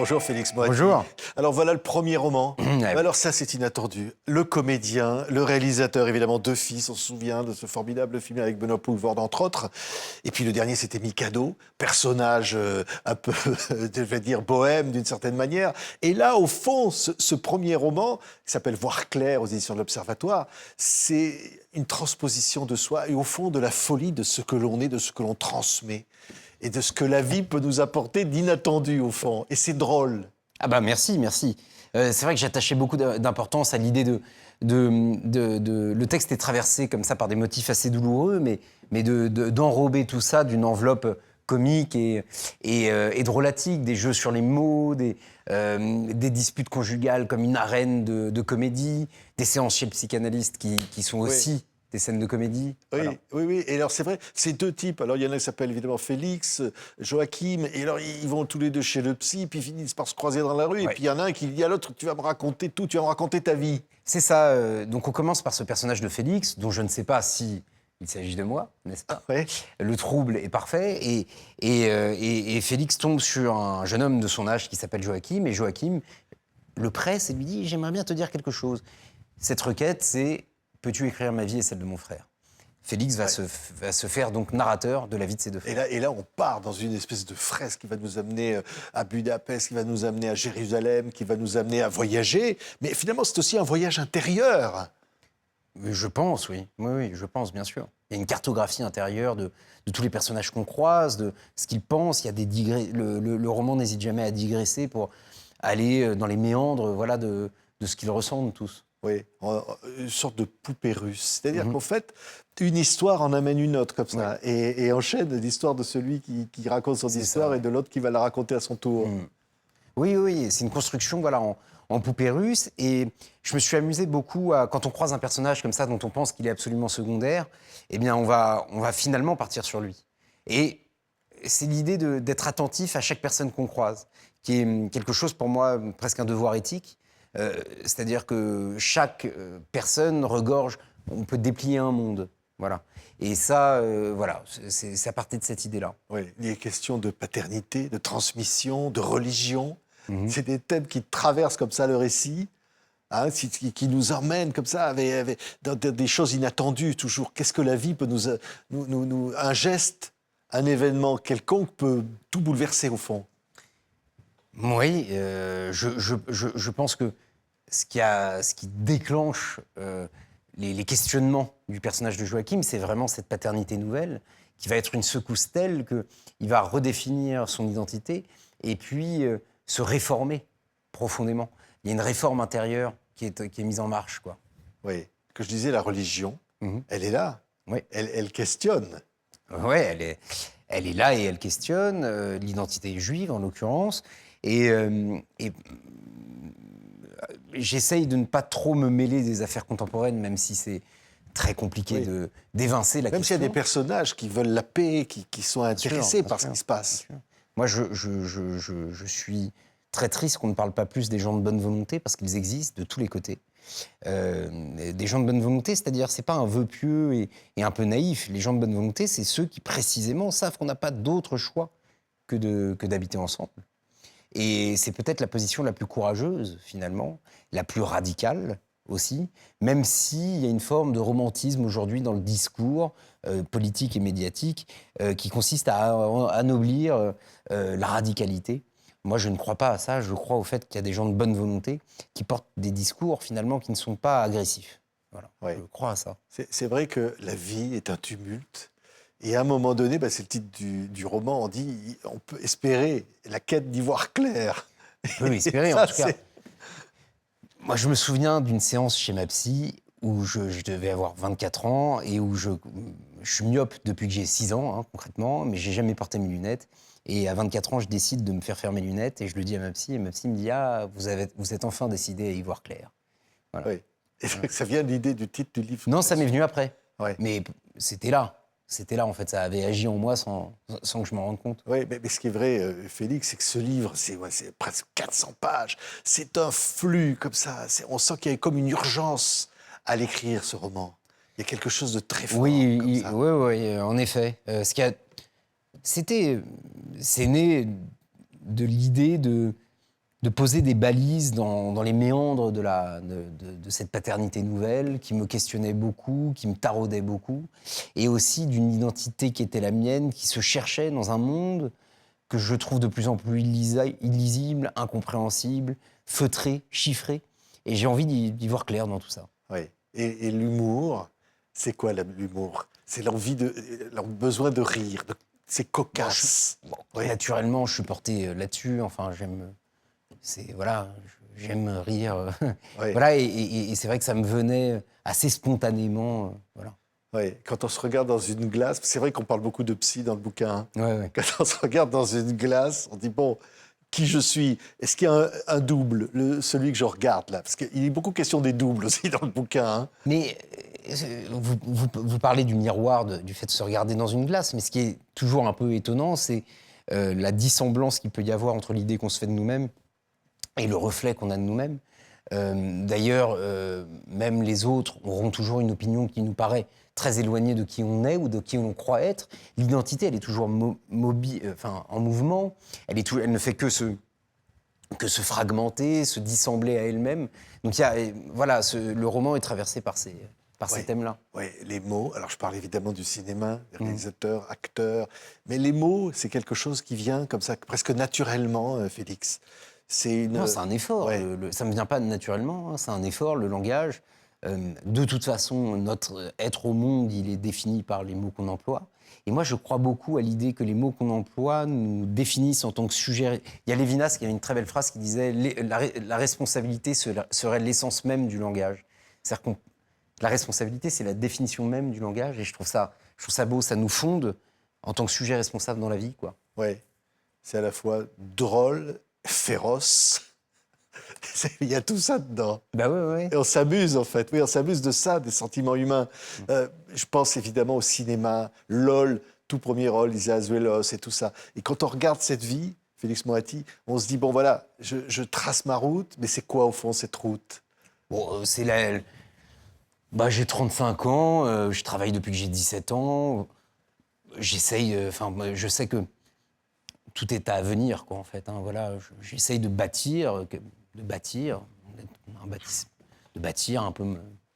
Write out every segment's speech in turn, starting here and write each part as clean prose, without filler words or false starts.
Bonjour Félix Moati. Bonjour. Alors voilà le premier roman. Alors ça c'est inattendu. Le comédien, le réalisateur, évidemment deux fils, on se souvient de ce formidable film avec Benoît Poelvoorde entre autres. Et puis le dernier c'était Mikado, personnage un peu, je vais dire, bohème d'une certaine manière. Et là au fond, ce premier roman, qui s'appelle Voir clair aux éditions de l'Observatoire, c'est une transposition de soi et au fond de la folie de ce que l'on est, de ce que l'on transmet. Et de ce que la vie peut nous apporter d'inattendu, au fond. Et c'est drôle. Ah bah merci. C'est vrai que j'attachais beaucoup d'importance à l'idée le texte est traversé comme ça par des motifs assez douloureux, mais d'enrober tout ça d'une enveloppe comique et drôlatique, des jeux sur les mots, des disputes conjugales comme une arène de comédie, des séances chez le psychanalyste qui sont aussi des scènes de comédie. Oui, Voilà. oui. Et alors, c'est vrai, c'est deux types. Alors, il y en a qui s'appellent évidemment Félix, Joachim. Et alors, ils vont tous les deux chez le psy, puis ils finissent par se croiser dans la rue. Et puis, il y en a un qui dit à l'autre, tu vas me raconter tout, tu vas me raconter ta vie. C'est ça. Donc, on commence par ce personnage de Félix, dont je ne sais pas si il s'agit de moi, n'est-ce pas ? Ouais. Le trouble est parfait. Et Félix tombe sur un jeune homme de son âge qui s'appelle Joachim. Et Joachim le presse et lui dit « J'aimerais bien te dire quelque chose. » Cette requête, c'est « Peux-tu écrire ma vie et celle de mon frère ?» Félix va se faire donc narrateur de la vie de ses deux frères. Et là, on part dans une espèce de fresque qui va nous amener à Budapest, qui va nous amener à Jérusalem, qui va nous amener à voyager. Mais finalement, c'est aussi un voyage intérieur. Je pense, oui. Oui, je pense, bien sûr. Il y a une cartographie intérieure de tous les personnages qu'on croise, de ce qu'ils pensent. Il y a des le roman n'hésite jamais à digresser pour aller dans les méandres, voilà, de ce qu'ils ressentent tous. Oui, une sorte de poupée russe. C'est-à-dire qu'en fait, une histoire en amène une autre comme ça, et enchaîne l'histoire de celui qui raconte son histoire et de l'autre qui va la raconter à son tour. Oui, c'est une construction voilà, en poupée russe. Et je me suis amusé beaucoup quand on croise un personnage comme ça dont on pense qu'il est absolument secondaire, eh bien on va finalement partir sur lui. Et c'est l'idée d'être attentif à chaque personne qu'on croise, qui est quelque chose pour moi presque un devoir éthique. C'est-à-dire que chaque personne regorge, on peut déplier un monde. Voilà. Et ça, c'est à partir de cette idée-là. Oui, il est question de paternité, de transmission, de religion. C'est des thèmes qui traversent comme ça le récit, hein, qui nous emmènent comme ça dans des choses inattendues toujours. Qu'est-ce que la vie peut un geste, un événement quelconque peut tout bouleverser au fond. Oui, je pense que ce qui déclenche les questionnements du personnage de Joachim, c'est vraiment cette paternité nouvelle qui va être une secousse telle qu'il va redéfinir son identité et puis se réformer profondément. Il y a une réforme intérieure qui est mise en marche, quoi. Oui, que je disais, la religion, elle est là. Oui. Elle questionne. Oui, elle est là et elle questionne l'identité juive, en l'occurrence. Et j'essaye de ne pas trop me mêler des affaires contemporaines, même si c'est très compliqué d'évincer la question. Même s'il y a des personnages qui veulent la paix, qui sont intéressés par ce qui se passe. Moi, je suis très triste qu'on ne parle pas plus des gens de bonne volonté, parce qu'ils existent de tous les côtés. Des gens de bonne volonté, c'est-à-dire, c'est pas un vœu pieux et un peu naïf. Les gens de bonne volonté, c'est ceux qui, précisément, savent qu'on n'a pas d'autre choix que d'habiter ensemble. Et c'est peut-être la position la plus courageuse, finalement, la plus radicale aussi, même s'il y a une forme de romantisme aujourd'hui dans le discours politique et médiatique qui consiste à anoblir la radicalité. Moi, je ne crois pas à ça. Je crois au fait qu'il y a des gens de bonne volonté qui portent des discours, finalement, qui ne sont pas agressifs. Voilà. Je crois à ça. C'est vrai que la vie est un tumulte. Et à un moment donné, c'est le titre du roman, on dit on peut espérer la quête d'Ivoire clair. On peut espérer, en tout cas. Moi, je me souviens d'une séance chez ma psy où je devais avoir 24 ans et où je suis myope depuis que j'ai 6 ans, hein, concrètement, mais j'ai jamais porté mes lunettes. Et à 24 ans, je décide de me faire faire mes lunettes et je le dis à ma psy. Et ma psy me dit « Ah, vous êtes enfin décidé à y voir clair. » Voilà. Oui. Et ça vient de l'idée du titre du livre. Non, ça m'est venu après. Ouais. Mais c'était là. C'était là, en fait. Ça avait agi en moi sans que je m'en rende compte. Oui, mais ce qui est vrai, Félix, c'est que ce livre, c'est presque 400 pages. C'est un flux comme ça. On sent qu'il y a comme une urgence à l'écrire, ce roman. Il y a quelque chose de très fort. Oui, en effet. C'est né de l'idée de poser des balises dans les méandres de cette paternité nouvelle qui me questionnait beaucoup, qui me taraudait beaucoup, et aussi d'une identité qui était la mienne, qui se cherchait dans un monde que je trouve de plus en plus illisible, incompréhensible, feutré, chiffré. Et j'ai envie d'y voir clair dans tout ça. Oui. Et l'humour, c'est quoi l'humour? C'est leur besoin de rire, c'est cocasse. Naturellement, je suis porté là-dessus. Enfin, j'aime rire. Oui. Voilà, et c'est vrai que ça me venait assez spontanément. Voilà. Oui, quand on se regarde dans une glace, c'est vrai qu'on parle beaucoup de psy dans le bouquin. Hein. Ouais. Quand on se regarde dans une glace, on dit bon, qui je suis? Est-ce qu'il y a un double, celui que je regarde là? Parce qu'il est beaucoup question des doubles aussi dans le bouquin. Hein. Mais vous parlez du miroir, du fait de se regarder dans une glace, mais ce qui est toujours un peu étonnant, c'est la dissemblance qu'il peut y avoir entre l'idée qu'on se fait de nous-mêmes et le reflet qu'on a de nous-mêmes. D'ailleurs, même les autres auront toujours une opinion qui nous paraît très éloignée de qui on est ou de qui on croit être. L'identité, elle est toujours en mouvement. Elle ne fait que se fragmenter, se dissembler à elle-même. Donc le roman est traversé par ces thèmes-là. Oui, les mots. Alors je parle évidemment du cinéma, des réalisateurs, acteurs, mais les mots, c'est quelque chose qui vient comme ça, presque naturellement, Félix. Non, c'est un effort. Ouais. Ça ne me vient pas naturellement, hein, c'est un effort, le langage. De toute façon, notre être au monde, il est défini par les mots qu'on emploie. Et moi, je crois beaucoup à l'idée que les mots qu'on emploie nous définissent en tant que sujet. Il y a Lévinas qui a une très belle phrase qui disait « La responsabilité serait l'essence même du langage ». C'est-à-dire que la responsabilité, c'est la définition même du langage. Et je trouve ça beau, ça nous fonde en tant que sujet responsable dans la vie, quoi. Oui, c'est à la fois drôle, féroce. Il y a tout ça dedans. Bah ouais. Et on s'amuse, en fait. Oui, on s'amuse de ça, des sentiments humains. Je pense évidemment au cinéma, LOL, tout premier rôle, Lisa Azuelos et tout ça. Et quand on regarde cette vie, Félix Moati, on se dit, bon voilà, je trace ma route, mais c'est quoi au fond cette route? Bon, j'ai 35 ans, je travaille depuis que j'ai 17 ans. J'essaye, je sais que tout est à venir, quoi, en fait. Hein, voilà, j'essaye de bâtir un peu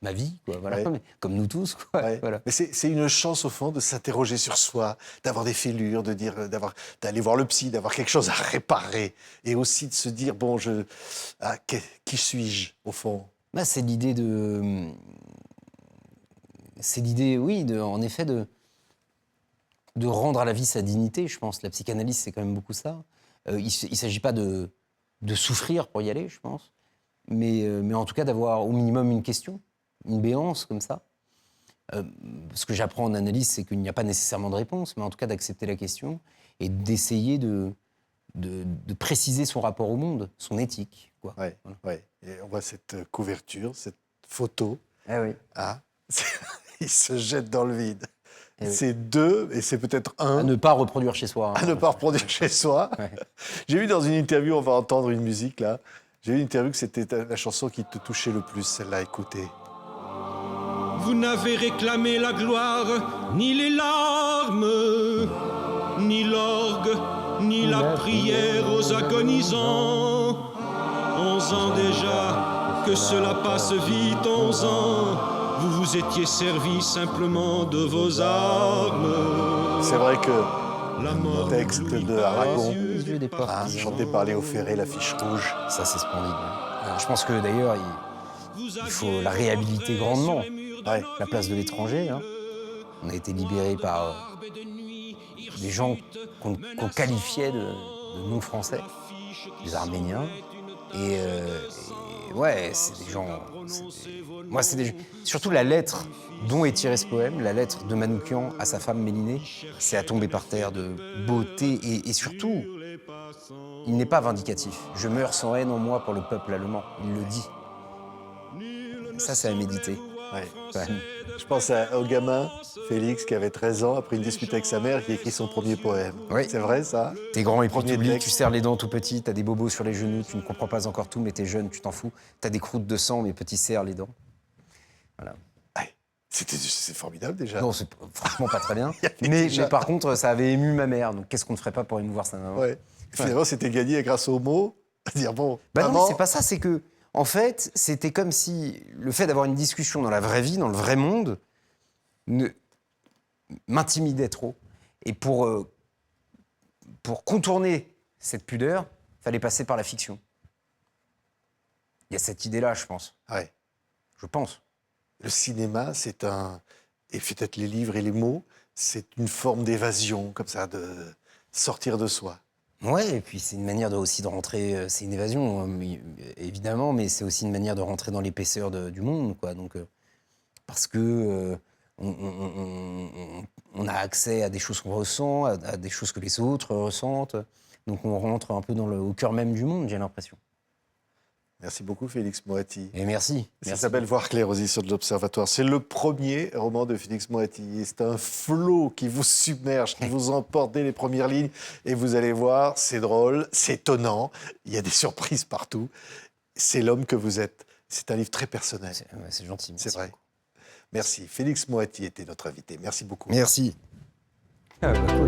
ma vie, quoi, voilà, Ouais. comme nous tous, quoi. Ouais. Voilà. Mais c'est une chance, au fond, de s'interroger sur soi, d'avoir des fêlures, d'aller voir le psy, d'avoir quelque chose à réparer. Et aussi de se dire, bon, qui suis-je, au fond? Bah, c'est l'idée, en effet, de rendre à la vie sa dignité, je pense. La psychanalyse, c'est quand même beaucoup ça. Il ne s'agit pas de souffrir pour y aller, je pense, mais en tout cas d'avoir au minimum une question, une béance comme ça. Ce que j'apprends en analyse, c'est qu'il n'y a pas nécessairement de réponse, mais en tout cas d'accepter la question et d'essayer de préciser son rapport au monde, son éthique, quoi. Ouais, Voilà. ouais. Et on voit cette couverture, cette photo. Ah oui. Ah, il se jette dans le vide. Eh oui. C'est deux, et c'est peut-être un. À ne pas reproduire chez soi. À ne pas reproduire chez soi. Ouais. J'ai vu dans une interview, on va entendre une musique là, j'ai vu une interview que c'était la chanson qui te touchait le plus, celle-là, écoutez. Vous n'avez réclamé la gloire, ni les larmes, ni l'orgue, ni la prière aux agonisants. 11 ans déjà, que cela passe vite, 11 ans. Vous vous étiez servi simplement de vos armes. C'est vrai que La mort le texte nous de Aragon, Les yeux des portes. chanté par Léo Ferré, l'affiche rouge. Ça, c'est splendide. Ouais. Je pense que d'ailleurs, il faut la réhabiliter grandement. Ouais. La place de l'étranger. Hein. On a été libérés par des gens qu'on qualifiait de non-français, des Arméniens. Et ouais, c'est des gens. Surtout la lettre dont est tiré ce poème, la lettre de Manoukian à sa femme Mélinée, c'est à tomber par terre de beauté et surtout, il n'est pas vindicatif. Je meurs sans haine en moi pour le peuple allemand. Il le dit. Ça, c'est à méditer. Ouais. Ouais. Je pense au gamin, Félix, qui avait 13 ans, après une dispute avec sa mère, qui écrit son premier poème. Oui. C'est vrai, ça? T'es grand et puis Premier t'oublies, texte. tu serres les dents tout petit, t'as des bobos sur les genoux, tu ne comprends pas encore tout, mais t'es jeune, tu t'en fous. T'as des croûtes de sang, mais petit serre les dents. Voilà. Ouais. C'est formidable, déjà. Non, c'est franchement pas très bien. Il y avait mais déjà- par contre, ça avait ému ma mère. Donc qu'est-ce qu'on ne ferait pas pour émouvoir sa maman? Ouais. Finalement, c'était gagné grâce aux mots Dire bon, Bah non, maman, mais c'est pas ça, c'est que, en fait, c'était comme si le fait d'avoir une discussion dans la vraie vie, dans le vrai monde, m'intimidait trop. Et pour contourner cette pudeur, fallait passer par la fiction. Il y a cette idée-là, je pense. ouais. Je pense. Le cinéma, c'est et peut-être les livres et les mots, c'est une forme d'évasion, comme ça, de sortir de soi. Ouais, et puis c'est une manière aussi de rentrer, c'est une évasion, évidemment, mais c'est aussi une manière de rentrer dans l'épaisseur du monde, quoi. Donc, parce que on a accès à des choses qu'on ressent, à des choses que les autres ressentent. Donc on rentre un peu au cœur même du monde, j'ai l'impression. Merci beaucoup, Félix Moati. Et merci. Ça Merci. s'appelle Voir clair aux éditions de l'Observatoire. C'est le premier roman de Félix Moati. C'est un flot qui vous submerge, qui vous emporte dès les premières lignes. Et vous allez voir, c'est drôle, c'est étonnant. Il y a des surprises partout. C'est l'homme que vous êtes. C'est un livre très personnel. C'est gentil. C'est vrai. Beaucoup. Merci. Félix Moati était notre invité. Merci beaucoup. Merci. Ah, bah, cool.